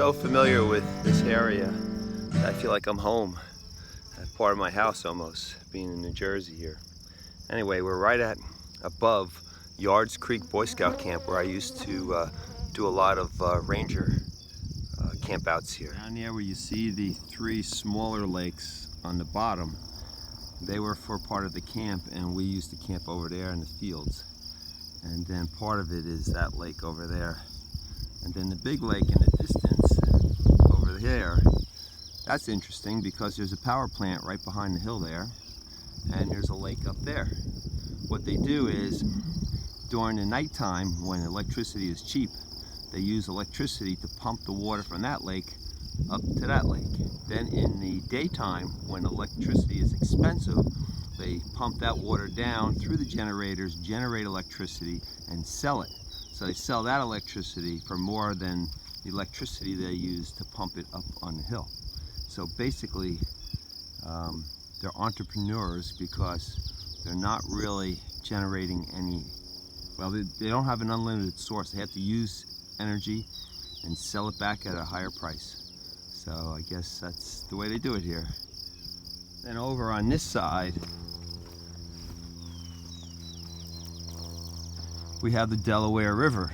so familiar with this area that I feel like I'm home, part of my house almost, being in New Jersey here. Anyway, we're right at above Yards Creek Boy Scout Camp, where I used to do a lot of ranger campouts here. Down there where you see the three smaller lakes on the bottom, they were for part of the camp, and we used to camp over there in the fields. And then part of it is that lake over there. And then the big lake in the distance over there, that's interesting because there's a power plant right behind the hill there, and there's a lake up there. What they do is, during the nighttime when electricity is cheap, they use electricity to pump the water from that lake up to that lake. Then in the daytime, when electricity is expensive, they pump that water down through the generators, generate electricity, and sell it. So they sell that electricity for more than the electricity they use to pump it up on the hill. So basically, they're entrepreneurs because they're not really generating any, well, they don't have an unlimited source. They have to use energy and sell it back at a higher price. So I guess that's the way they do it here. Then over on this side, we have the Delaware River.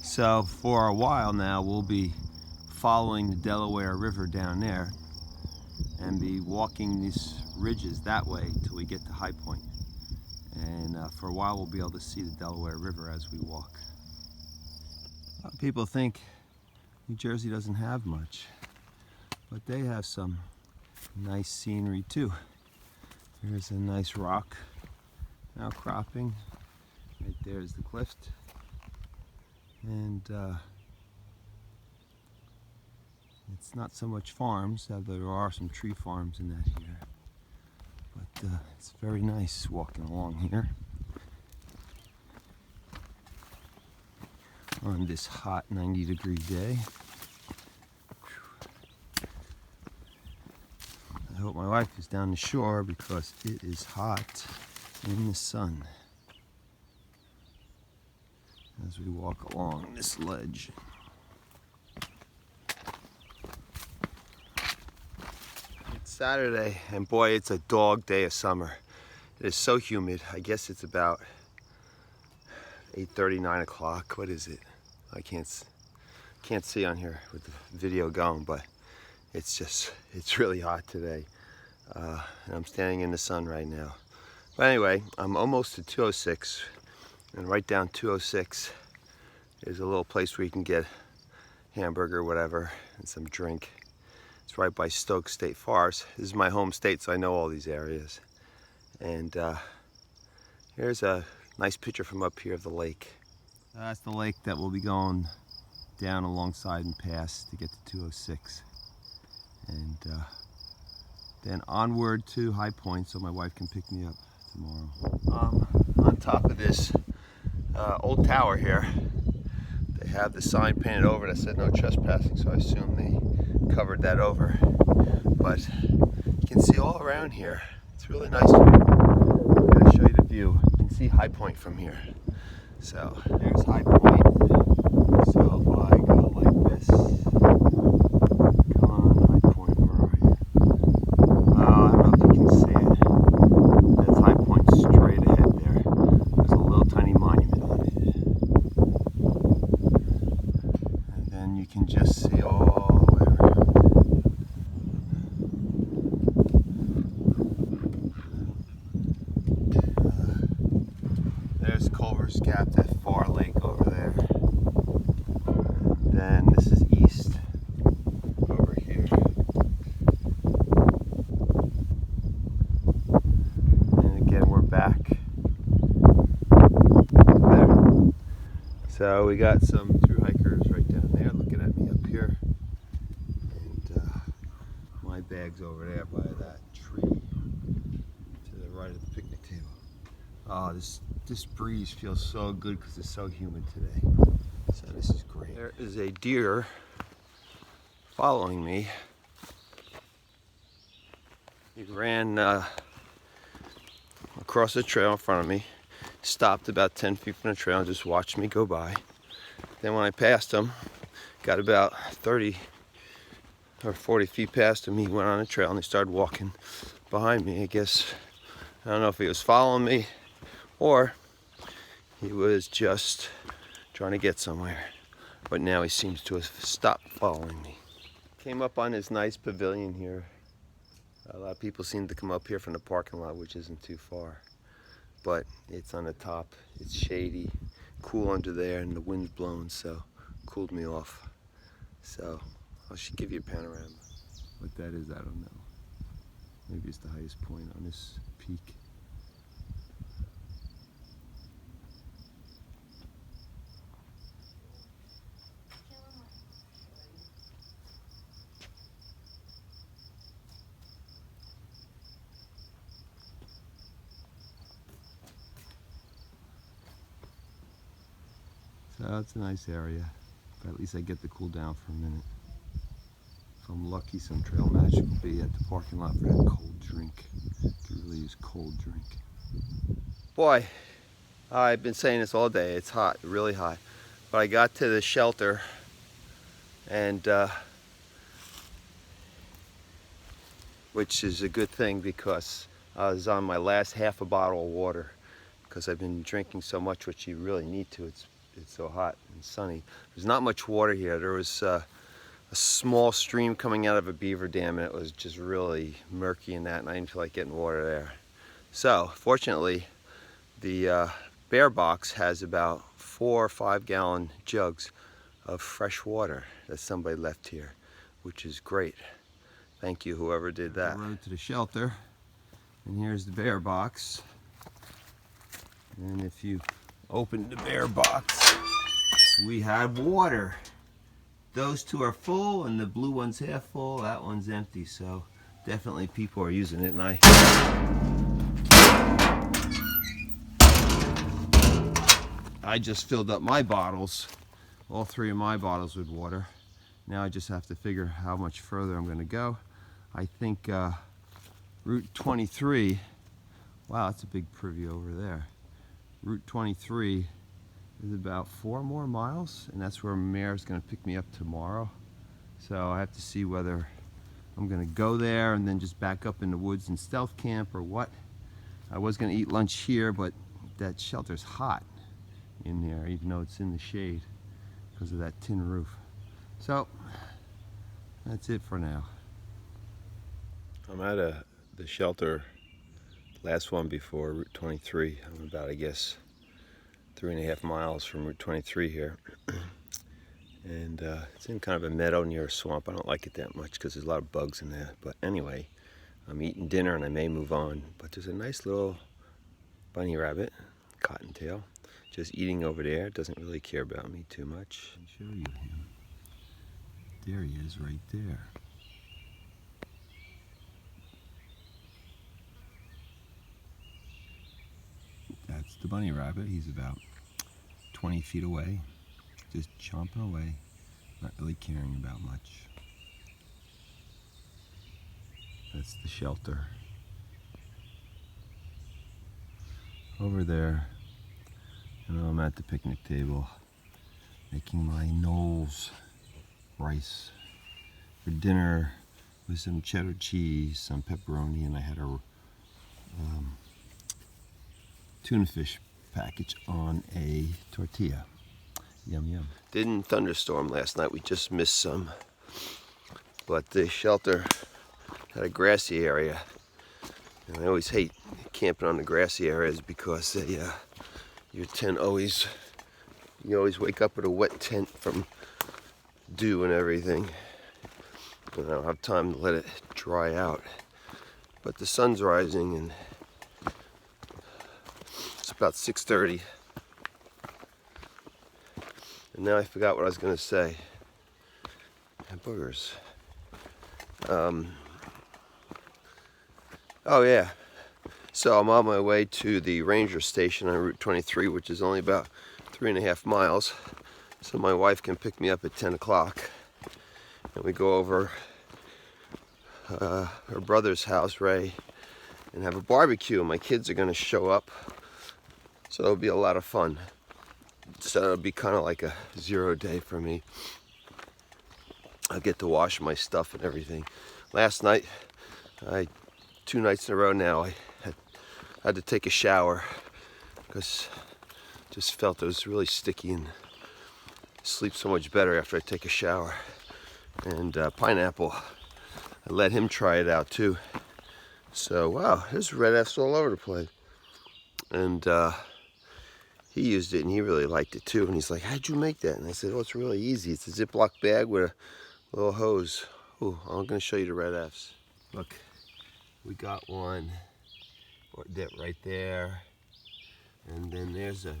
So for a while now, we'll be following the Delaware River down there and be walking these ridges that way till we get to High Point. And for a while, we'll be able to see the Delaware River as we walk. A lot of people think New Jersey doesn't have much, but they have some nice scenery too. Here's a nice rock outcropping. Right there's the cliff. And it's not so much farms, although there are some tree farms in that here. But it's very nice walking along here on this hot 90-degree day. I hope my wife is down the shore because it is hot in the sun as we walk along this ledge. It's Saturday, and boy, it's a dog day of summer. It is so humid. I guess it's about 8:30, 9 o'clock. What is it? I can't see on here with the video going, but it's really hot today. And I'm standing in the sun right now. But anyway, I'm almost to 206, and right down 206 is a little place where you can get hamburger or whatever and some drink. It's right by Stokes State Forest. This is my home state, so I know all these areas. And here's a nice picture from up here of the lake. That's the lake that we'll be going down alongside and past to get to 206. And then onward to High Point so my wife can pick me up tomorrow. On top of this old tower here, they have the sign painted over that said no trespassing, so I assume they covered that over. But you can see all around here. It's really nice. I'm going to show you the view. You can see High Point from here. So there's High Point. So if I go like this, come on, High Point, where are you? I don't know if you can see it. That's High Point straight ahead there. There's a little tiny monument on it. And then you can just see all the way around. There's Culver's Gap, that far lake over there. Then this is east over here. And again, we're back there. So we got some through hikers right down there looking at me up here. And my bag's over there by that tree to the right of the picnic table. Oh, this breeze feels so good because it's so humid today. So this is great. There is a deer following me. He ran across the trail in front of me. stopped about 10 feet from the trail and just watched me go by. Then when I passed him, got about 30 or 40 feet past him, he went on the trail and he started walking behind me. I guess, I don't know if he was following me or he was just trying to get somewhere. But now he seems to have stopped following me. Came up on this nice pavilion here. A lot of people seem to come up here from the parking lot, which isn't too far. But it's on the top, it's shady, cool under there, and the wind's blowing, so cooled me off. So I should give you a panorama. What that is, I don't know. Maybe it's the highest point on this peak. So it's a nice area, but at least I get to cool down for a minute. If I'm lucky, some trail magic will be at the parking lot for that cold drink. Could really use cold drink. Boy, I've been saying this all day. It's hot, really hot. But I got to the shelter and which is a good thing because I was on my last half a bottle of water because I've been drinking so much, which you really need to. It's so hot and sunny. There's not much water here. There was a small stream coming out of a beaver dam and it was just really murky in that, and I didn't feel like getting water there. So fortunately the bear box has about 4 or 5 gallon jugs of fresh water that somebody left here, which is great. Thank you, whoever did that. I rode to the shelter, and here's the bear box. And if you open the bear box, we have water. Those two are full, and the blue one's half full. That one's empty, so definitely people are using it. And I just filled up my bottles, all 3 of my bottles with water. Now I just have to figure how much further I'm going to go. I think Route 23, wow, that's a big privy over there. Route 23 is about 4 more miles, and that's where Mayor's going to pick me up tomorrow. So I have to see whether I'm going to go there and then just back up in the woods and stealth camp or what. I was going to eat lunch here, but that shelter's hot in there, even though it's in the shade because of that tin roof. So that's it for now. I'm at the shelter, last one before Route 23. I'm about, I guess, 3.5 miles from Route 23 here. And it's in kind of a meadow near a swamp. I don't like it that much because there's a lot of bugs in there. But anyway, I'm eating dinner and I may move on. But there's a nice little bunny rabbit, cottontail, just eating over there. Doesn't really care about me too much. I'll show you him. There he is right there. That's the bunny rabbit. He's about 20 feet away, just chomping away, not really caring about much. That's the shelter. Over there, I'm at the picnic table making my Knowles rice for dinner with some cheddar cheese, some pepperoni, and I had a tuna fish package on a tortilla. Yum yum. Didn't thunderstorm last night, we just missed some. But the shelter had a grassy area. And I always hate camping on the grassy areas because your tent you always wake up with a wet tent from dew and everything. And I don't have time to let it dry out. But the sun's rising and it's about 6:30. And now I forgot what I was going to say. Boogers. Oh yeah. So I'm on my way to the ranger station on Route 23, which is only about 3.5 miles. So my wife can pick me up at 10 o'clock. And we go over her brother's house, Ray, and have a barbecue. My kids are going to show up. So it'll be a lot of fun. So it'll be kind of like a 0 day for me. I'll get to wash my stuff and everything. Last night, 2 nights in a row now, I had to take a shower because just felt it was really sticky and sleep so much better after I take a shower. And Pineapple, I let him try it out too. So wow, there's red F's all over the place. And he used it and he really liked it too. And he's like, how'd you make that? And I said, oh, it's really easy. It's a Ziploc bag with a little hose. Oh, I'm gonna show you the red F's. Look, we got one right there. And then there's a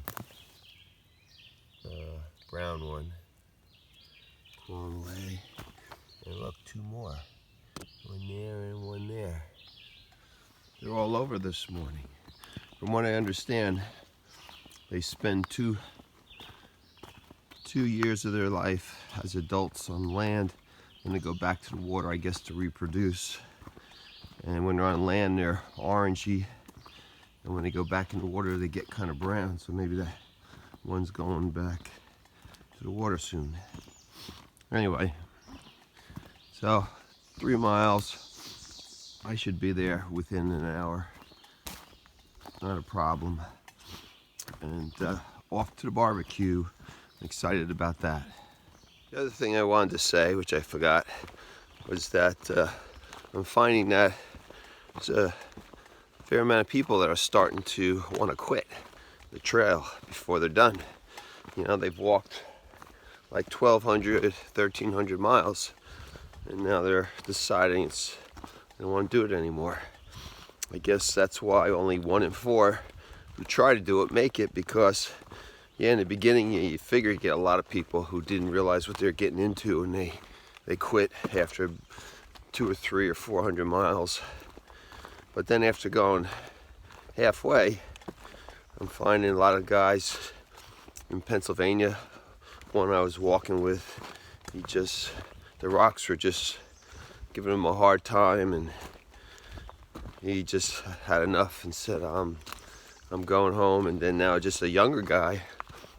brown one. Long way. And look, 2 more. One there and one there. They're all over this morning. From what I understand, they spend two years of their life as adults on land, and they go back to the water, I guess, to reproduce. And when they're on land, they're orangey, and when they go back in the water, they get kind of brown. So maybe that one's going back to the water soon. Anyway, so 3 miles. I should be there within an hour. Not a problem. And off to the barbecue. I'm excited about that. The other thing I wanted to say, which I forgot, was that I'm finding that there's a fair amount of people that are starting to want to quit the trail before they're done. You know, they've walked like 1,200, 1,300 miles, and now they're deciding they don't want to do it anymore. I guess that's why only 1 in 4 who try to do it make it, because yeah, in the beginning you figure you get a lot of people who didn't realize what they're getting into, and they quit after 200 or 300 or 400 miles. But then after going halfway, I'm finding a lot of guys in Pennsylvania. One I was walking with, the rocks were just giving him a hard time, and he just had enough and said, I'm going home. And then now just a younger guy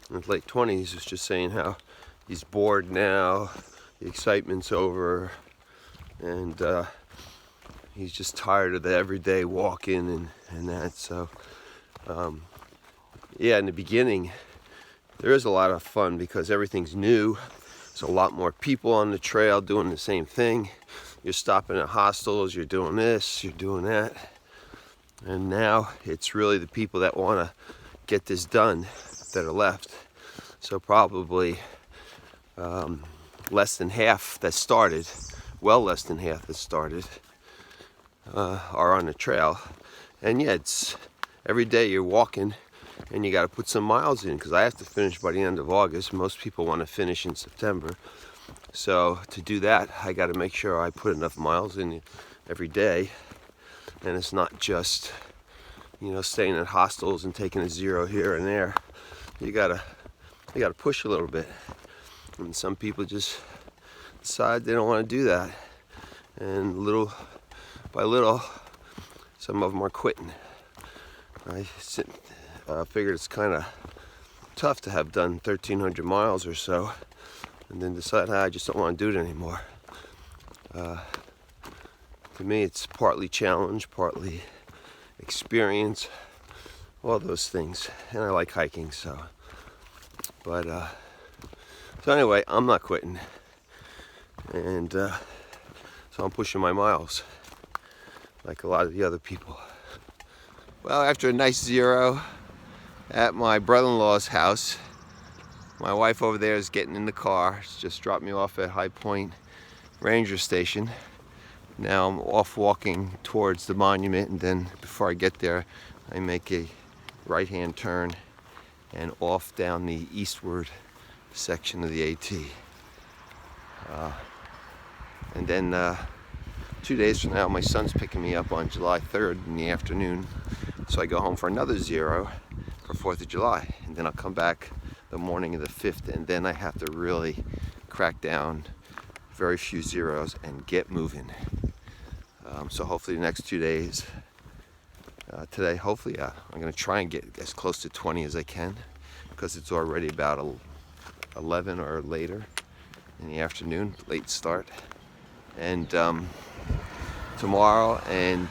in his late 20s was just saying how he's bored now, the excitement's over, and he's just tired of the everyday walking and that. So yeah, in the beginning there is a lot of fun because everything's new. There's a lot more people on the trail doing the same thing. You're stopping at hostels, you're doing this, you're doing that. And now it's really the people that want to get this done that are left. So probably less than half that started, well less than half that started, are on the trail. And yeah, it's every day you're walking and you got to put some miles in, because I have to finish by the end of August. Most people want to finish in September. So to do that, I got to make sure I put enough miles in every day. And it's not just, you know, staying at hostels and taking a 0 here and there. You gotta push a little bit. And some people just decide they don't want to do that. And little by little, some of them are quitting. I figured it's kind of tough to have done 1,300 miles or so and then decide, I just don't want to do it anymore. To me, it's partly challenge, partly experience, all those things. And I like hiking, so. But, so anyway, I'm not quitting. And so I'm pushing my miles, like a lot of the other people. Well, after a nice 0 at my brother-in-law's house, my wife over there is getting in the car. She just dropped me off at High Point Ranger Station. Now I'm off walking towards the monument, and then before I get there, I make a right-hand turn and off down the eastward section of the AT. And then 2 days from now, my son's picking me up on July 3rd in the afternoon. So I go home for another 0 for 4th of July. And then I'll come back the morning of the 5th, and then I have to really crack down very few 0s and get moving. So hopefully the next 2 days today. Hopefully I'm going to try and get as close to 20 as I can, because it's already about 11 or later in the afternoon, late start. And tomorrow and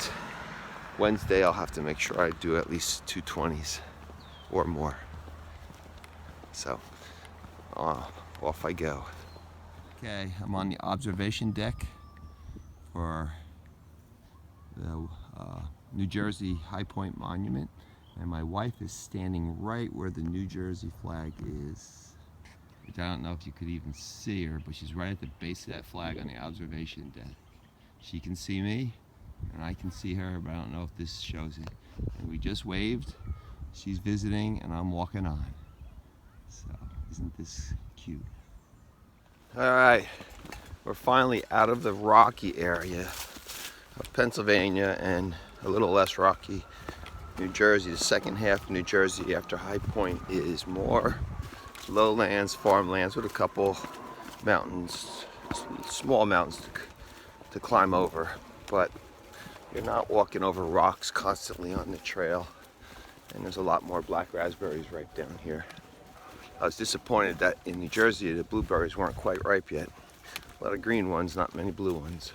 Wednesday I'll have to make sure I do at least 2 20s or more. So off I go. Okay, I'm on the observation deck for the New Jersey High Point Monument, and my wife is standing right where the New Jersey flag is, which I don't know if you could even see her, but she's right at the base of that flag on the observation deck. She can see me and I can see her, but I don't know if this shows it. And we just waved. She's visiting and I'm walking on. So isn't this cute? All right, we're finally out of the rocky area of Pennsylvania and a little less rocky New Jersey. The second half of New Jersey after High Point is more lowlands, farmlands with a couple mountains, small mountains to climb over, but you're not walking over rocks constantly on the trail. And there's a lot more black raspberries right down here. I was disappointed that in New Jersey the blueberries weren't quite ripe yet. A lot of green ones, not many blue ones.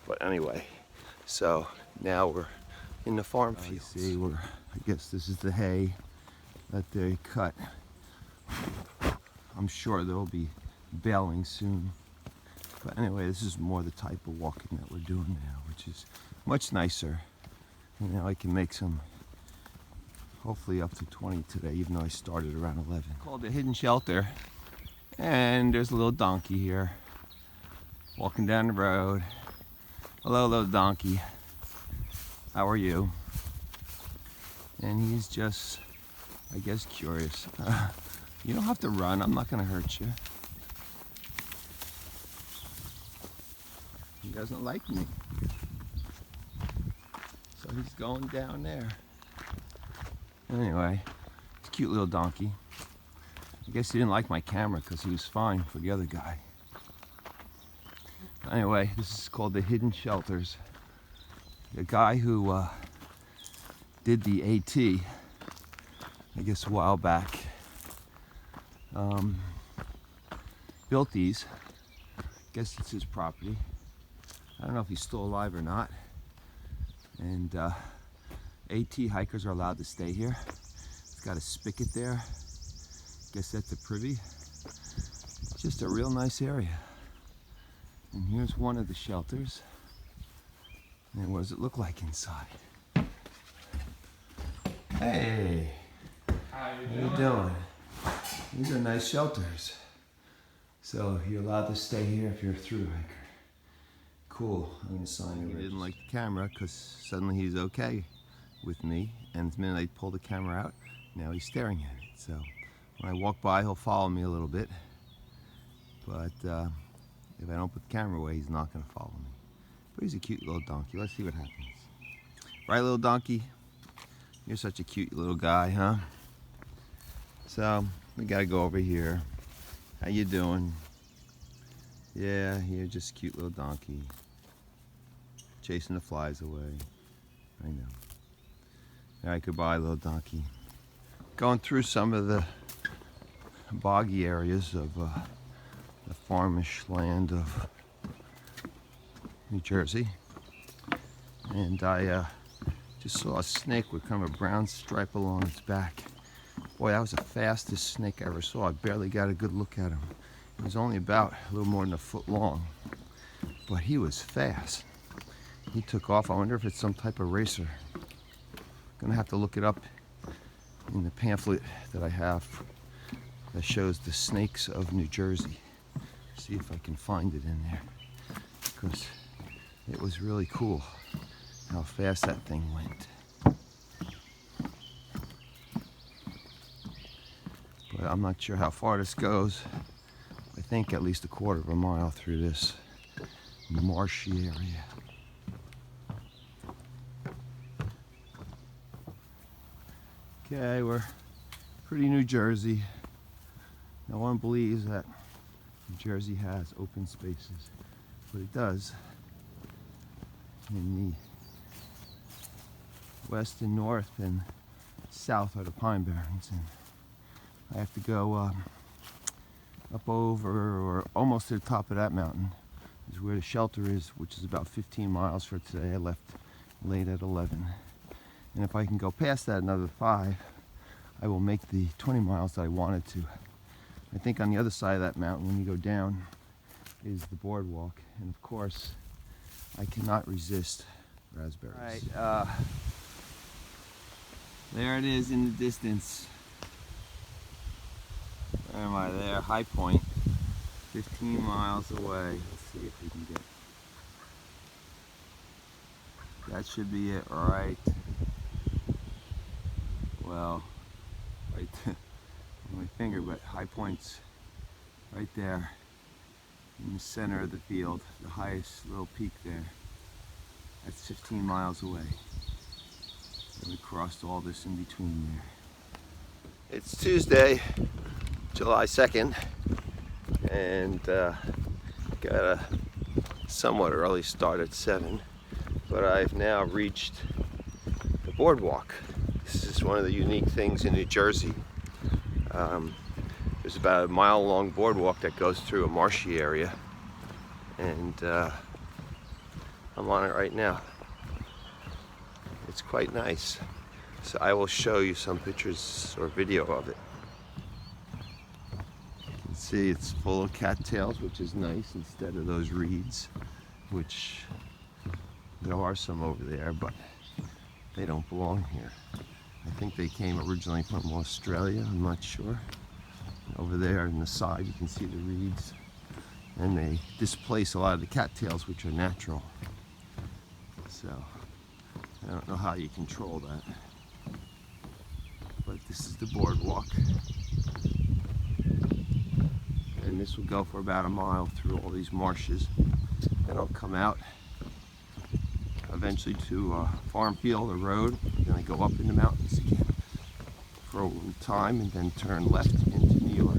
But anyway, so now we're in the farm fields. See, I guess this is the hay that they cut. I'm sure there'll be baling soon. But anyway, this is more the type of walking that we're doing now, which is much nicer. And now I can make some, hopefully up to 20 today, even though I started around 11. Called the Hidden Shelter. And there's a little donkey here, walking down the road. Hello, little donkey. How are you? And he's just, I guess, curious. You don't have to run. I'm not going to hurt you. He doesn't like me. So he's going down there. Anyway, it's a cute little donkey. I guess he didn't like my camera because he was fine for the other guy. Anyway, this is called the Hidden Shelters. The guy who did the AT, I guess a while back, built these. I guess it's his property. I don't know if he's still alive or not. And AT hikers are allowed to stay here. It's got a spigot there. Guess that's a privy. It's just a real nice area. And here's one of the shelters. And what does it look like inside? Hey, how you doing? These are nice shelters. So you're allowed to stay here if you're a through hiker. Cool. I'm gonna sign you. He didn't like the camera because suddenly he's okay with me, and the minute I pull the camera out, now he's staring at it. So when I walk by, he'll follow me a little bit, but if I don't put the camera away, he's not gonna follow me. But he's a cute little donkey. Let's see what happens. Right, little donkey? You're such a cute little guy, huh? So we gotta go over here. How you doing? Yeah, you're just a cute little donkey. Chasing the flies away. I know. All right, goodbye, little donkey. Going through some of the boggy areas of the farmish land of New Jersey. And I just saw a snake with kind of a brown stripe along its back. Boy, that was the fastest snake I ever saw. I barely got a good look at him. He was only about a little more than a foot long, but he was fast. He took off. I wonder if it's some type of racer. Gonna have to look it up in the pamphlet that I have that shows the snakes of New Jersey. See if I can find it in there, because it was really cool how fast that thing went. But I'm not sure how far this goes. I think at least a quarter of a mile through this marshy area. Okay, we're pretty New Jersey. No one believes that New Jersey has open spaces, but it does. In West and north and south are the Pine Barrens, and I have to go up over or almost to the top of that mountain is where the shelter is, which is about 15 miles for today. I left late at 11, and if I can go past that another 5, I will make the 20 miles that I wanted to. I think on the other side of that mountain, when you go down, is the boardwalk, and of course I cannot resist raspberries. All right, there it is in the distance. Where am I? There, High Point, 15 miles away. Let's see if we can get. That should be it, right? Well, right on my finger, but High Point's right there in the center of the field, the highest little peak there. That's 15 miles away. And we crossed all this in between there. It's Tuesday, July 2nd, and got a somewhat early start at 7, but I've now reached the boardwalk. This is one of the unique things in New Jersey. There's about a mile-long boardwalk that goes through a marshy area, and I'm on it right now. It's quite nice. So I will show you some pictures or video of it. You can see it's full of cattails, which is nice, instead of those reeds, which there are some over there, but they don't belong here. I think they came originally from Australia, I'm not sure. Over there on the side you can see the reeds, and they displace a lot of the cattails, which are natural. So I don't know how you control that. But this is the boardwalk. And this will go for about a mile through all these marshes. Then I'll come out eventually to a farm field, a road. Then I go up in the mountains again for a little time and then turn left into New York.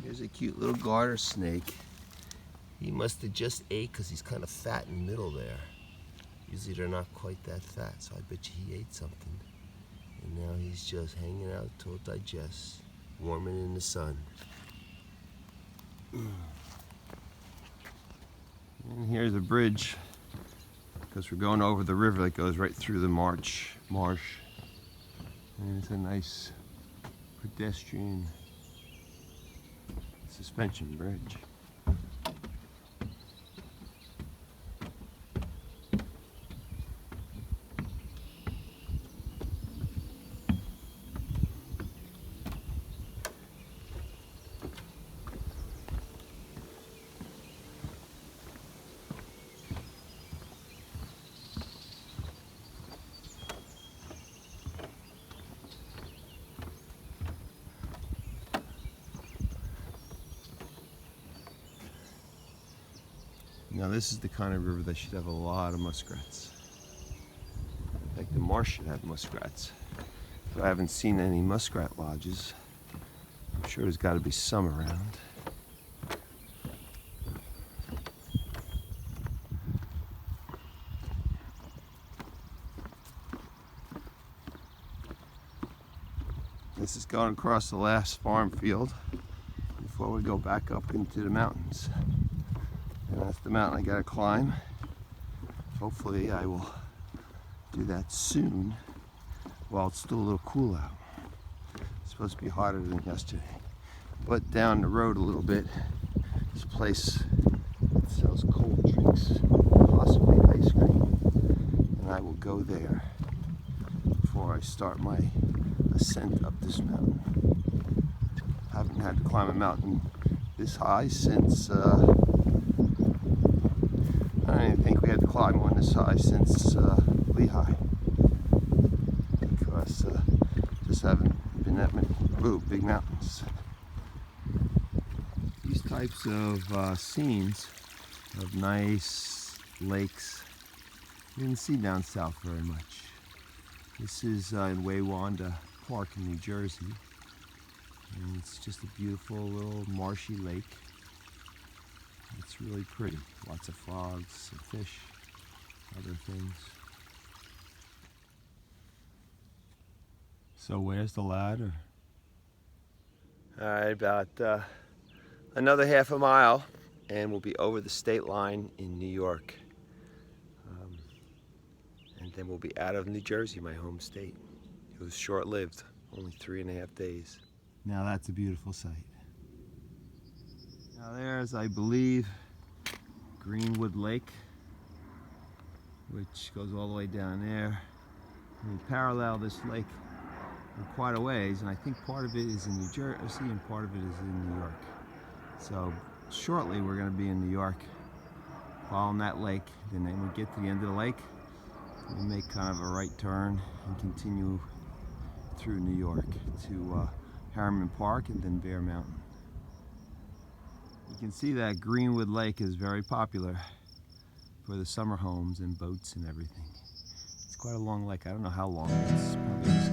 Here's a cute little garter snake. He must have just ate because he's kind of fat in the middle there. Usually they're not quite that fat, so I bet you he ate something. And now he's just hanging out till it digests, warming in the sun. And here's a bridge, because we're going over the river that goes right through the marsh. And it's a nice pedestrian suspension bridge. Now this is the kind of river that should have a lot of muskrats. In fact, the marsh should have muskrats. But I haven't seen any muskrat lodges. I'm sure there's got to be some around. This is going across the last farm field before we go back up into the mountains. And that's the mountain I gotta climb. Hopefully I will do that soon while it's still a little cool out. It's supposed to be hotter than yesterday. But down the road a little bit, this place that sells cold drinks, possibly ice cream. And I will go there before I start my ascent up this mountain. I haven't had to climb a mountain this high since I don't even think we had to climb one this high since Lehigh, because just haven't been that many big mountains. These types of scenes of nice lakes you didn't see down south very much. This is in Wawanda Park in New Jersey, and it's just a beautiful little marshy lake. It's really pretty. Lots of frogs and fish, other things. So where's the ladder? All right, about another half a mile and we'll be over the state line in New York. And then we'll be out of New Jersey, my home state. It was short-lived, only 3.5 days. Now that's a beautiful sight. Now there's, I believe, Greenwood Lake, which goes all the way down there. And we parallel this lake for quite a ways, and I think part of it is in New Jersey and part of it is in New York. So shortly we're going to be in New York, following that lake. Then when we get to the end of the lake, we make kind of a right turn and continue through New York to Harriman Park and then Bear Mountain. You can see that Greenwood Lake is very popular for the summer homes and boats and everything. It's quite a long lake. I don't know how long it is. Probably